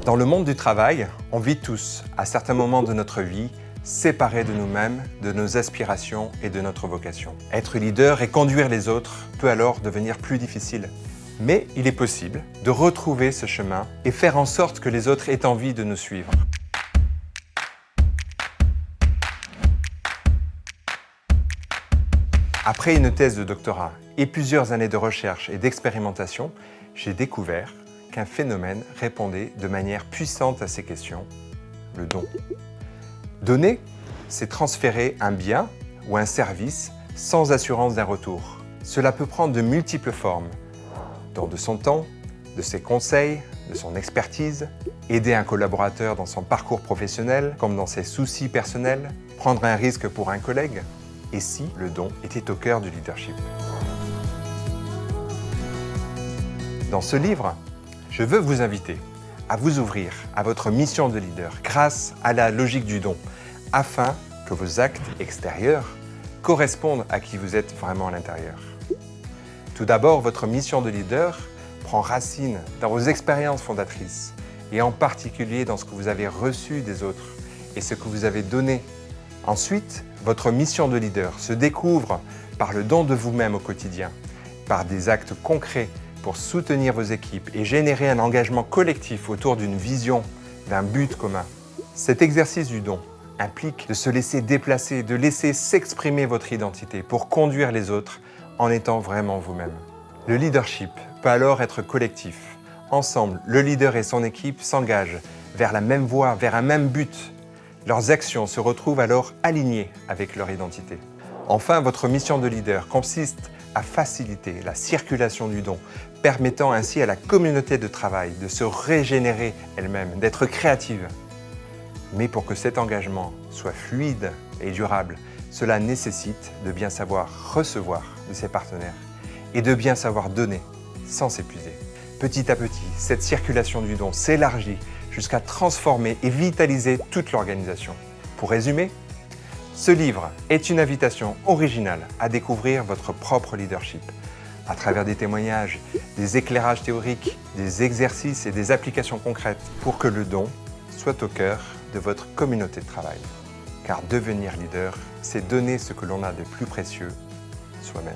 Dans le monde du travail, on vit tous, à certains moments de notre vie, séparés de nous-mêmes, de nos aspirations et de notre vocation. Être leader et conduire les autres peut alors devenir plus difficile. Mais il est possible de retrouver ce chemin et faire en sorte que les autres aient envie de nous suivre. Après une thèse de doctorat et plusieurs années de recherche et d'expérimentation, j'ai découvert qu'un phénomène répondait de manière puissante à ces questions, le don. Donner, c'est transférer un bien ou un service sans assurance d'un retour. Cela peut prendre de multiples formes, don de son temps, de ses conseils, de son expertise, aider un collaborateur dans son parcours professionnel comme dans ses soucis personnels, prendre un risque pour un collègue. Et si le don était au cœur du leadership? Dans ce livre, je veux vous inviter à vous ouvrir à votre mission de leader grâce à la logique du don, afin que vos actes extérieurs correspondent à qui vous êtes vraiment à l'intérieur. Tout d'abord, votre mission de leader prend racine dans vos expériences fondatrices, et en particulier dans ce que vous avez reçu des autres et ce que vous avez donné. Ensuite, votre mission de leader se découvre par le don de vous-même au quotidien, par des actes concrets pour soutenir vos équipes et générer un engagement collectif autour d'une vision, d'un but commun. Cet exercice du don implique de se laisser déplacer, de laisser s'exprimer votre identité pour conduire les autres en étant vraiment vous-même. Le leadership peut alors être collectif. Ensemble, le leader et son équipe s'engagent vers la même voie, vers un même but. Leurs actions se retrouvent alors alignées avec leur identité. Enfin, votre mission de leader consiste à faciliter la circulation du don, permettant ainsi à la communauté de travail de se régénérer elle-même, d'être créative. Mais pour que cet engagement soit fluide et durable, cela nécessite de bien savoir recevoir de ses partenaires et de bien savoir donner sans s'épuiser. Petit à petit, cette circulation du don s'élargit jusqu'à transformer et vitaliser toute l'organisation. Pour résumer, ce livre est une invitation originale à découvrir votre propre leadership à travers des témoignages, des éclairages théoriques, des exercices et des applications concrètes pour que le don soit au cœur de votre communauté de travail. Car devenir leader, c'est donner ce que l'on a de plus précieux, soi-même.